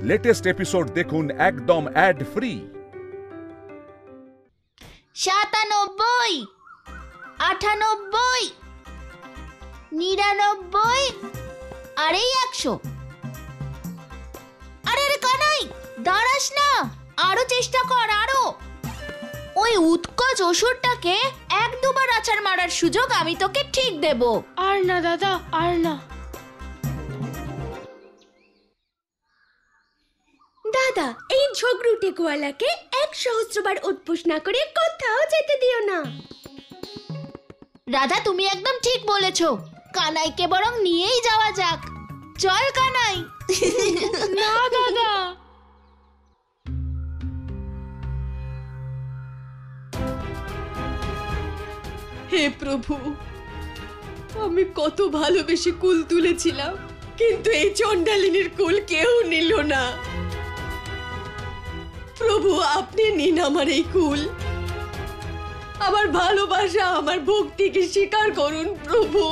Latest episode দেখুন একদম add free. 97, 98, 99 আর এই 100। আরে কানাই, দাঁড়াস না, আরো চেষ্টা কর, আরো। ওই উৎকচ অসুরটাকে 1-2 বার আছাড় মারার সুযোগ আমি তোকে ঠিক দেব। আর না দাদা, আর না। দাদা, এই ঝগড়ুটে গোয়ালাকে 1,000বার উৎপোষ না করে কোথাও যেতে দিও না। রাধা, তুমি একদম ঠিক বলেছো। কানাইকে বরং নিয়েই যাওয়া যাক। চল কানাই। না দাদা। হে প্রভু, আমি কত ভালোবেসে কুল তুলেছিলাম, কিন্তু এই চণ্ডালিনীর কুল কেউ নিল না। প্রভু, আপনি নিন আমার এই কুল। আমার ভালোবাসা, আমার ভক্তিকে স্বীকার করুন প্রভু।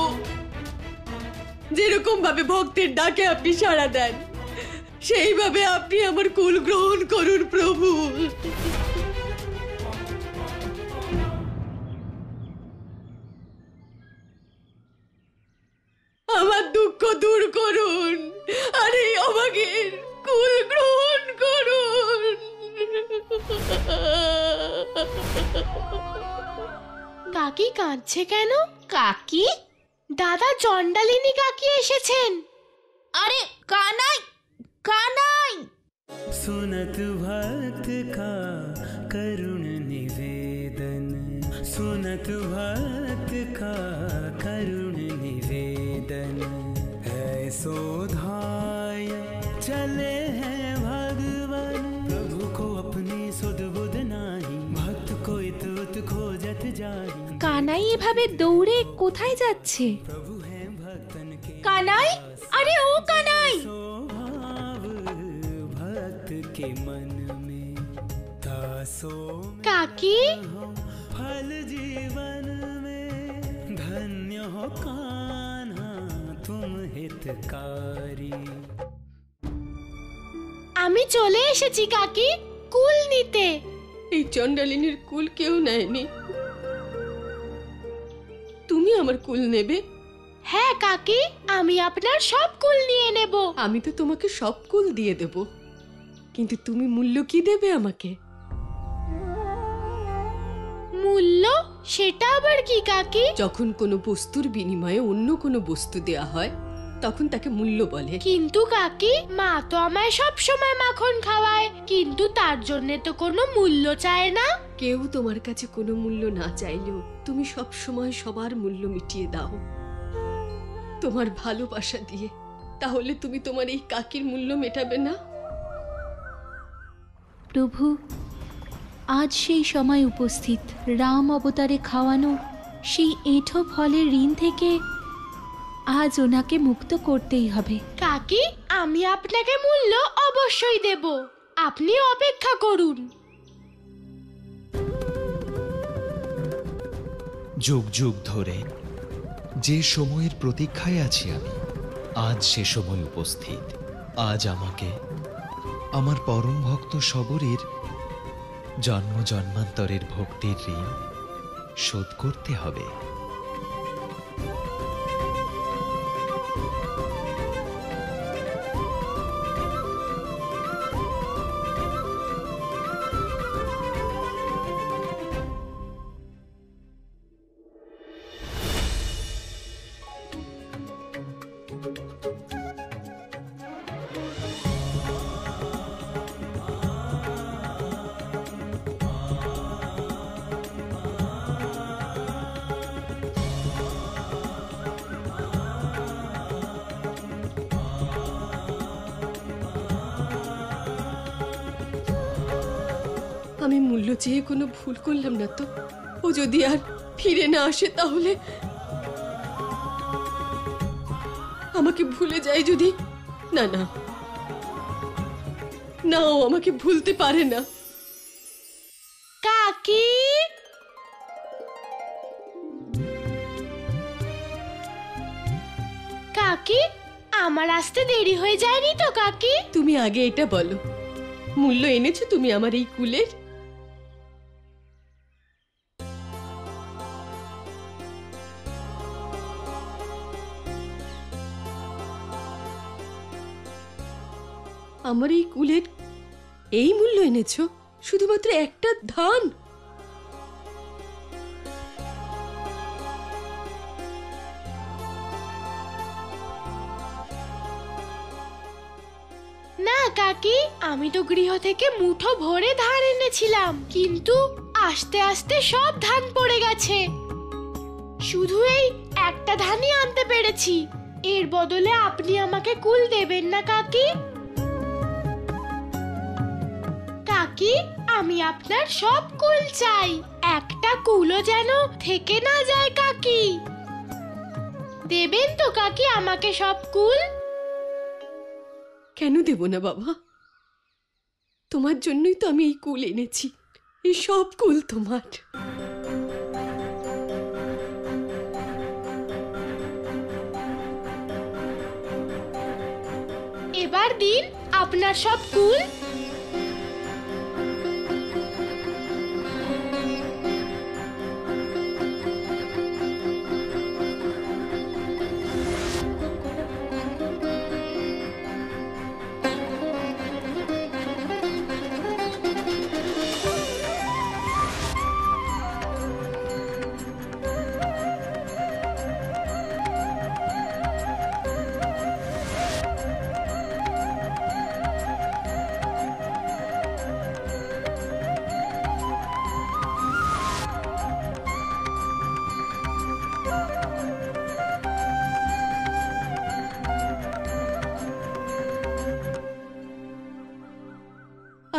যেরকম ভাবে ভক্তের ডাকে আপনি সাড়া দেন, সেইভাবে আপনি আমার কুল গ্রহণ করুন প্রভু। আমার দুঃখ দূর করুন, আর এই অভাগীর কুল গ্রহণ করুন। কাকি কাঁদছে কেন? কাকি? দাদা, চণ্ডালিনী কাকি এসেছেন। আরে কানাই, কানাই। सुनत भक्त का करुण निवेदन, सुनत भक्त का करुण निवेदन, ऐसो धाय चले हैं भगवान। प्रभु को अपनी सुध बुध नाही, भक्त को इत उत खोजत जाहि। কানাই এভাবে দৌড়ে কোথায় যাচ্ছে? प्रभु है भक्तन के কানাই, আরে ও কানাই। स्वभाव, भक्त के मन में दासो কাকি, फल जीवन में, धन्य हो कान्हा तुम हितकारी। আমি চলে এসেছি কাকি, কুল নিতে। এই চণ্ডালিনীর কুল কেউ নেয়নি, তুমি আমার কুল নেবে? হ্যাঁ কাকি, আমি আপনার সব কুল নিয়ে নেব। আমি তো তোমাকে সব কুল দিয়ে দেব, কিন্তু তুমি মূল্য কি দেবে আমাকে? মূল্য? সেটা আবার কি কাকি? যখন কোনো বস্তুর বিনিময়ে অন্য কোনো বস্তু দেয়া হয়, তখন তাকে মূল্য বলে। কিন্তু কাকি, মা তো আমায় সব সময় মাখন খাওয়ায়, কিন্তু তার জন্য তো কোনো মূল্য চায় না। কেউ তোমার কাছে কোনো মূল্য না চাইলেও তুমি সব সময় সবার মূল্য মিটিয়ে দাও তোমার ভালোবাসা দিয়ে। তাহলে তুমি তোমার এই কাকির মূল্য মেটাবে না? প্রভু, আজ সেই সময় উপস্থিত। রাম অবতারে খাওয়ানো সেই এঁঠো ফলের ঋণ থেকে আজ ওনাকে মুক্ত করতেই হবে। কাকি, আমি আপনাকে মূল্য অবশ্যই দেব, আপনি অপেক্ষা করুন। যুগ যুগ ধরে যে সময়ের প্রতীক্ষায় আছি আমি, আজ সে সময় উপস্থিত। আজ আমাকে আমার পরম ভক্ত শবরীর জন্ম জন্মান্তরের ভক্তির ঋণ শোধ করতে হবে। আমি মূল্য চেয়ে কোনো ভুল করলাম না তো? ও যদি আর ফিরে না আসে তাহলে? আমাকে ভুলে যায় যদি? না না না, ও আমাকে ভুলতে পারে না। কাকি, কাকি, আমার আসতে দেরি হয়ে যায়নি তো কাকি? তুমি আগে এটা বলো, মূল্য এনেছো তুমি আমার এই কুলের? আমার এই কুলের এই মূল্য এনেছো? শুধুমাত্র একটা ধান? না কাকি, আমি তো গৃহ থেকে মুঠো ভরে ধান এনেছিলাম, কিন্তু আস্তে আস্তে সব ধান পড়ে গেছে। শুধু এই একটা ধানই আনতে পেরেছি। এর বদলে আপনি আমাকে কুল দেবেন না কাকি? কাকি, আমি আপনার সব কুল চাই, একটা কুলও যেন থেকে না যায় কাকি। দেবেন তো কাকি আমাকে সব কুল? কেন দেব না বাবা? তোমার জন্যই তো আমি এই কুল এনেছি, এই সব কুল তোমার। এবার দিন আপনার সব কুল।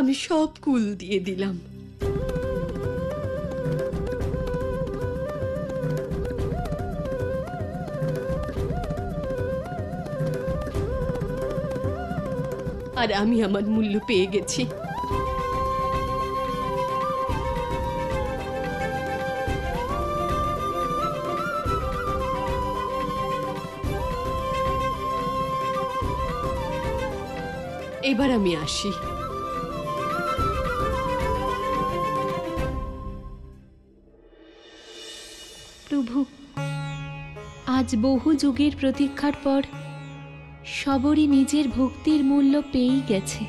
আমি সব কুল দিয়ে দিলাম। আর আমি আমার মূল্য পেয়ে গেছি। এবার আমি আসি। প্রভু, আজ বহু যুগের প্রতীক্ষার পর সবরই নিজের ভক্তির মূল্য পেয়েই গেছে।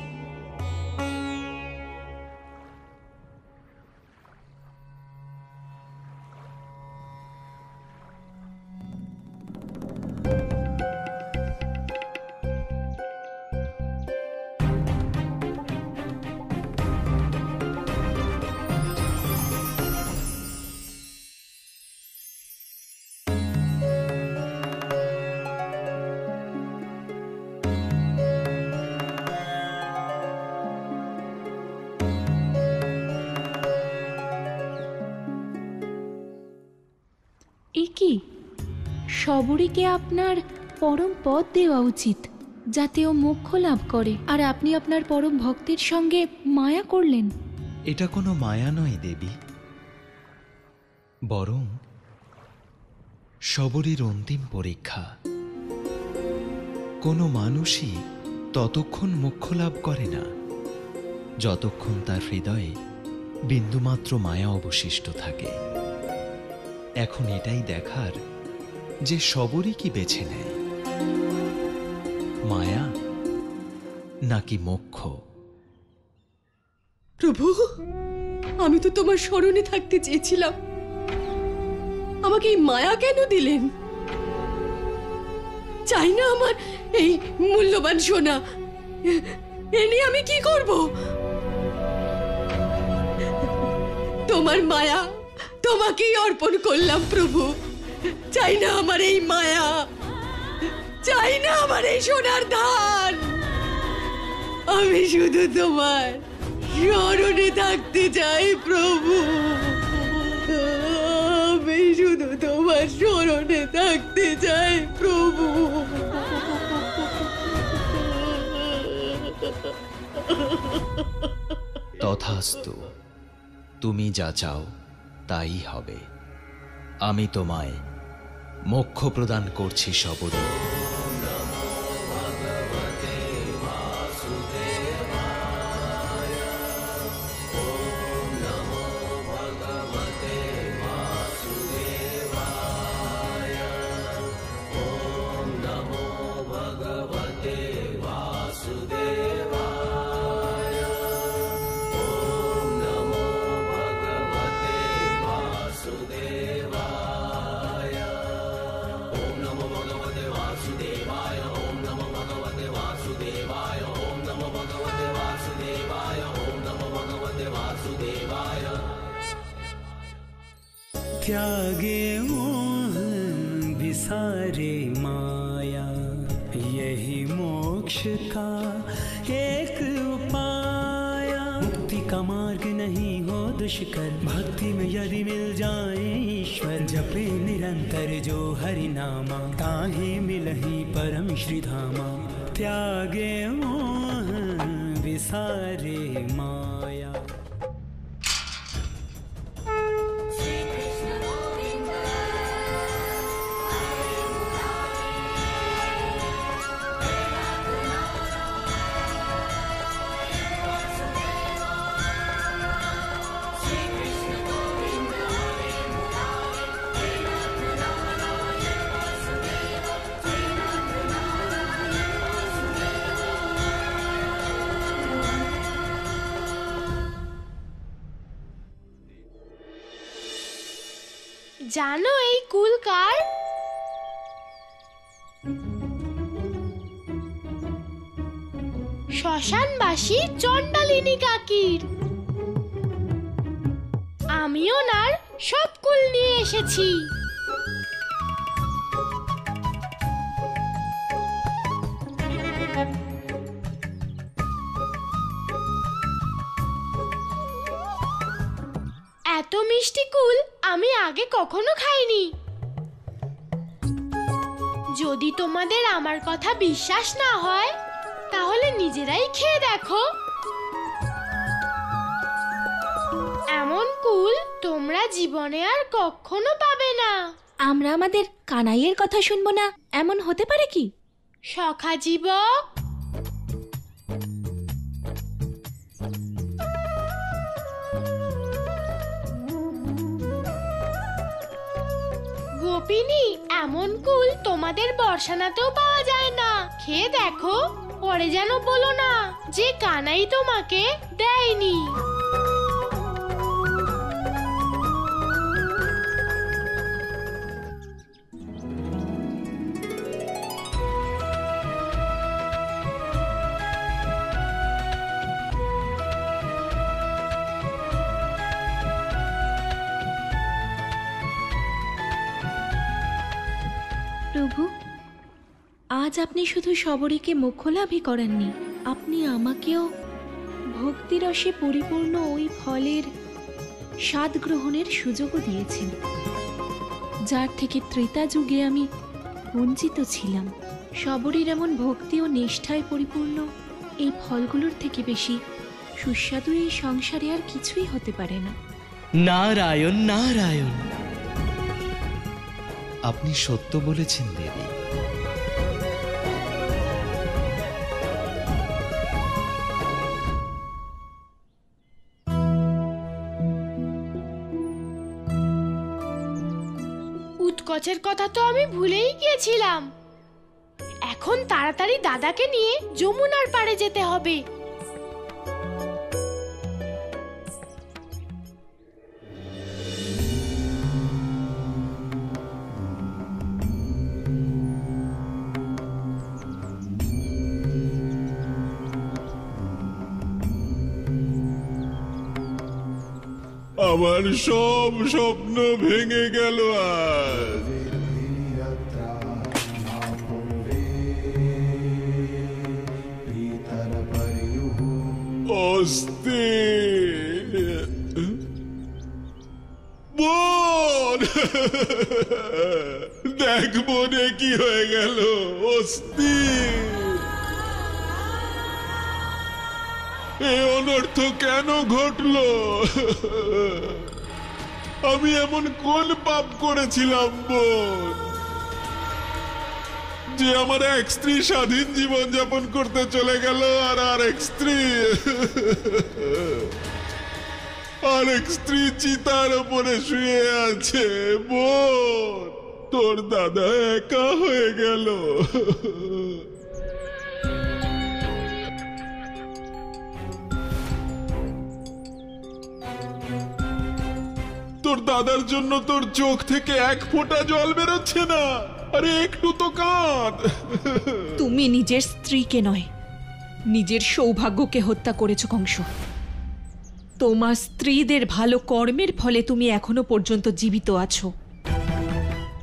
এ কি, সবরীকে আপনার পরম পদ দেওয়া উচিত, যাতে ও মোক্ষ লাভ করে, আর আপনি আপনার পরম ভক্তের সঙ্গে মায়া করলেন। এটা কোনো মায়া নয় দেবী, বরং সবরীর অন্তিম পরীক্ষা। কোনো মানুষই ততক্ষণ মোক্ষ লাভ করে না যতক্ষণ তার হৃদয়ে বিন্দুমাত্র মায়া অবশিষ্ট থাকে। এখন এটাই দেখার যে সবরই কি বেছে নেয়, মায়া নাকি মোক্ষ। প্রভু, আমি তো তোমার স্মরণে থাকতে চেয়েছিলাম, আমাকে এই মায়া কেন দিলেন? চাই না আমার এই মূল্যবান সোনা, এ নিয়ে আমি কি করব? তোমার মায়া তোমাকেই অর্পণ করলাম প্রভু। চাই না আমার এই মায়া, চাই না আমার এই সোনার ধান। আমি শুধু তোমার স্মরণে থাকতে চাই প্রভু, আমি শুধু তোমার স্মরণে থাকতে চাই প্রভু। তথাস্তু, তুমি যা চাও তাই হবে। আমি তোমায় মোক্ষ প্রদান করছি সবরী। त्यागे मोह विसारे माया, यही मोक्ष का एक उपाय। मुक्ति का मार्ग नहीं हो दुष्कर, भक्ति में यदि मिल जाए ईश्वर। जपे निरंतर जो हरि नामा, ताहे मिलहि परम श्री धामा। त्यागे मोह विसारे माया। জানো এই কুল কার? শ্মশানবাসী চণ্ডালিনী কাকির। আমি ওনার সব কুল নিয়ে এসেছি। এত মিষ্টি কুল আমি আগে কখনো খাইনি। যদি তোমাদের আমার কথা বিশ্বাস না হয় তাহলে নিজেরাই খেয়ে দেখো। এমন কুল তোমরা জীবনে আর কখনো পাবে না। আমরা আমাদের কানাইয়ের কথা শুনবো না, এমন হতে পারে কি? সখা জীবক, গোপিনী, এমন কুল তোমাদের বর্ষানাতেও পাওয়া যায় না। খেয়ে দেখো, পরে যেন বলো না যে কানাই তোমাকে দেয়নি। প্রভু, আজ আপনি শুধু শবরীকে মোক্ষলাভই করেননি, আপনি আমাকেও ভক্তিরসে পরিপূর্ণ ওই ফলের স্বাদ গ্রহণের সুযোগও দিয়েছেন, যার থেকে ত্রেতা যুগে আমি বঞ্চিত ছিলাম। শবরীর এমন ভক্তি ও নিষ্ঠায় পরিপূর্ণ এই ফলগুলোর থেকে বেশি সুস্বাদু এই সংসারে আর কিছুই হতে পারে না। নারায়ণ নারায়ণ। আপনি সত্য বলেছেন দেবী। উৎকচের কথা তো আমি ভুলেই গিয়েছিলাম। এখন তাড়াতাড়ি দাদাকে নিয়ে যমুনার পাড়ে যেতে হবে। আমার সব স্বপ্ন ভেঙে গেল আজ। অস্থির বোন, দেখ বোনে কি হয়ে গেল। অস্থির, এই অনর্থ কেন ঘটলো? আমি এমন কোন পাপ করেছিলাম বোন, যে আমার এক স্ত্রী স্বাধীন জীবন যাপন করতে চলে গেল, আর আরেক স্ত্রী চিতার উপরে শুয়ে আছে। বোন, তোর দাদা একা হয়ে গেল। তোর দাদার জন্য তোর চোখ থেকে এক ফোঁটা জল বেরোচ্ছে না। আরে একটু তো কাঁদ। তুমি নিজের স্ত্রীকে নয়, নিজের সৌভাগ্যকে হত্যা করেছো কংস। তোমার স্ত্রীদের ভালো কর্মের ফলে তুমি এখনো পর্যন্ত জীবিত আছো,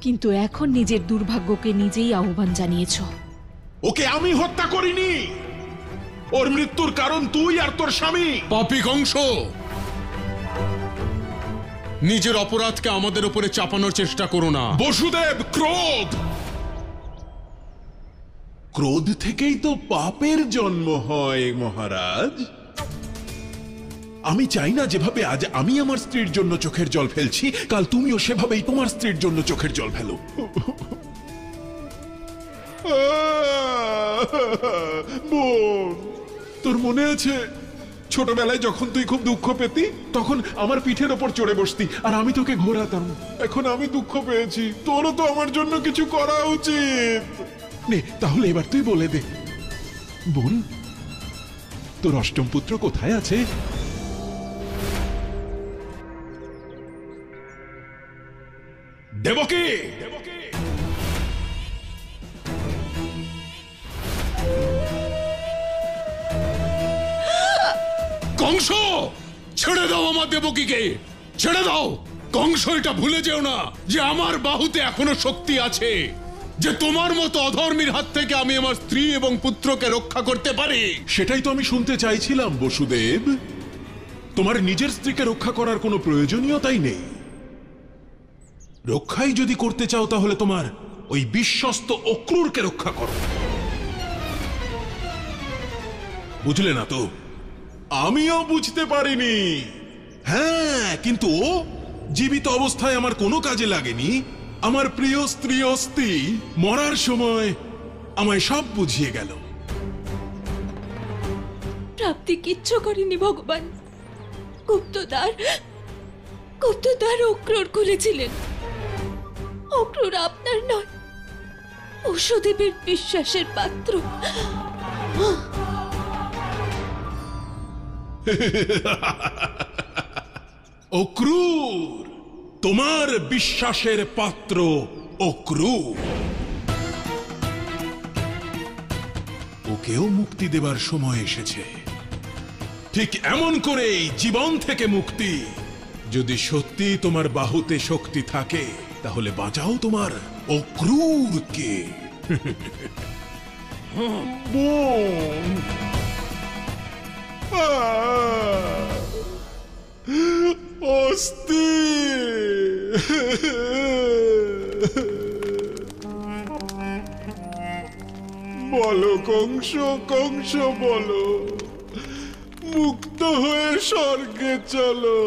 কিন্তু এখন নিজের দুর্ভাগ্যকে নিজেই আহ্বান জানিয়েছো। ওকে আমি হত্যা করিনি, ওর মৃত্যুর কারণ তুই আর তোর স্বামী। পাপী কংস, নিজের অপরাধকে আমাদের উপরে চাপানোর চেষ্টা করো না। বসুদেব, ক্রোধ থেকেই তো পাপের জন্ম হয় মহারাজ। আমি চাই না যেভাবে আজ আমি আমার স্ত্রীর জন্য চোখের জল ফেলছি, কাল তুমিও সেভাবেই তোমার স্ত্রীর জন্য চোখের জল ফেলো। বোন, তোর মনে আছে ছোটবেলায় যখন তুই খুব দুঃখ পেতি, তখন আমার পিঠের ওপর চড়ে বসতি আর আমি তোকে ঘোরাতাম। এখন আমি দুঃখ পেয়েছি, তোরও তো আমার জন্য কিছু করা উচিত। নে তাহলে এবার তুই বলে দে বোন, তোর অষ্টম পুত্র কোথায় আছে? দেবকী, কংস, ছেড়ে দাও আমার দেবকীকে, ছেড়ে দাও। কংস, এটা ভুলে যেও না যে আমার বাহুতে এখনো শক্তি আছে, যে তোমার মতো অধর্মীর হাত থেকে আমি আমার স্ত্রী এবং পুত্রকে রক্ষা করতে পারি। সেটাই তো আমি শুনতে চাইছিলাম বসুদেব। তোমার নিজের স্ত্রীকে রক্ষা করার কোনো প্রয়োজনীয়তাই নেই। রক্ষাই যদি করতে চাও তাহলে তোমার ওই বিশ্বস্ত অক্রূরকে রক্ষা করো। বুঝলে না তো? আমিও বুঝতে পারিনি। হ্যাঁ, কিন্তু ও জীবিত অবস্থায় আমার কোনো কাজে লাগেনি। আমার প্রিয় স্ত্রী অস্তি মরার সময় আমায় সব বুঝিয়ে গেল। প্রাপ্তি কিচ্ছু করেনি ভগবান। গুপ্তদ্বার অক্রূর খুলেছিলেন। অক্রূর আপনার নয়, বসুদেবের বিশ্বাসের পাত্র। অক্রূর, তোমার বিশ্বাসের পাত্র অক্রূর। ওকেও মুক্তি দেবার সময় এসেছে। ঠিক এমন করেই জীবন থেকে মুক্তি। যদি সত্যি তোমার বাহুতে শক্তি থাকে তাহলে বাঁচাও তোমার অক্রূরকে। বোন, অস্তি, বলো কংস, কংস বলো, মুক্ত হয়ে স্বর্গে চলো।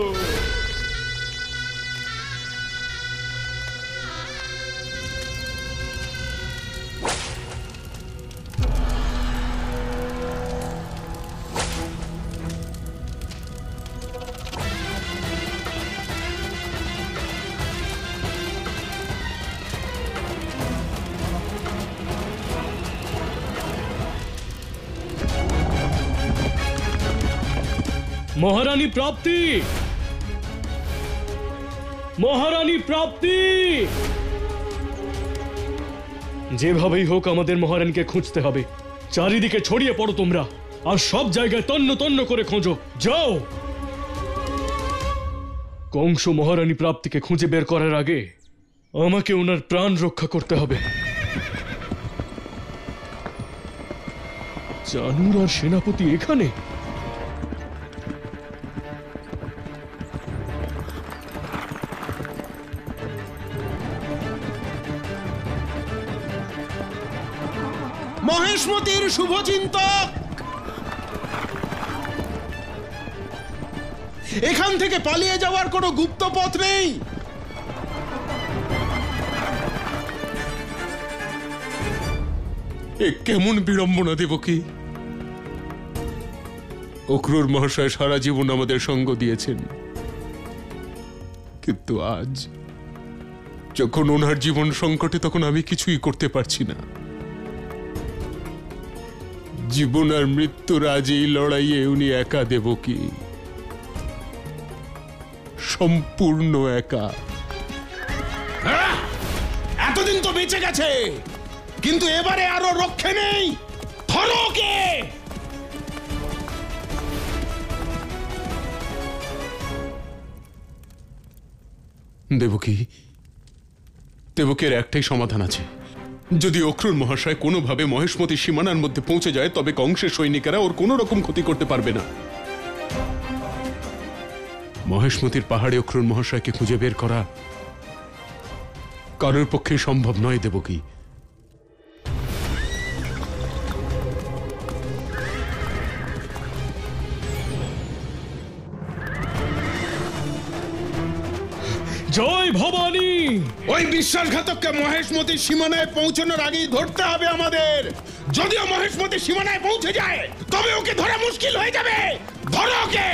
মহারানী প্রাপ্তি, মহারানী প্রাপ্তি। যেভাবেই হোক আমাদের মহারানীকে খুঁজতে হবে। চারিদিকে ছড়িয়ে পড়ো তোমরা, আর সব জায়গায় তন্ন তন্ন করে খোঁজো। যাও। কংস মহারানী প্রাপ্তিকে খুঁজে বের করার আগে আমাকে ওনার প্রাণ রক্ষা করতে হবে। চানুর আর সেনাপতি এখানে? মহেশমতির শুভচিন্তক, এখান থেকে পালিয়ে যাওয়ার কোনো গুপ্ত পথ নেই। এ কেমন বিড়ম্বনা দেবকী। অক্রূর মহাশয় সারা জীবন আমাদের সঙ্গ দিয়েছেন, কিন্তু আজ যখন ওনার জীবন সংকটে তখন আমি কিছুই করতে পারছি না। জীবন আর মৃত্যুর আজ এই লড়াইয়ে উনি একা দেবকী, সম্পূর্ণ একা। এতদিন তো বেঁচে গেছে, কিন্তু এবারে আরো রক্ষে নেই। ধরো কে! দেবকী, দেবকীর একটাই সমাধান আছে। যদি অক্রুর মহাশয় কোনোভাবে মহেশমতি সীমানার মধ্যে পৌঁছে যায় তবে কংসের সৈনিকেরা ওর কোনো রকম ক্ষতি করতে পারবে না। মহেশমতির পাহাড়ে অক্রুর মহাশয়কে খুঁজে বের করা কারোর পক্ষে সম্ভব নয় দেবকী। জয় ভবানী! ওই বিশ্বাসঘাতককে মহেশমতির সীমানায় পৌঁছানোর আগেই ধরতে হবে আমাদের। যদিও মহেশমতির সীমানায় পৌঁছে যায় তবে ওকে ধরা মুশকিল হয়ে যাবে। ধরো ওকে।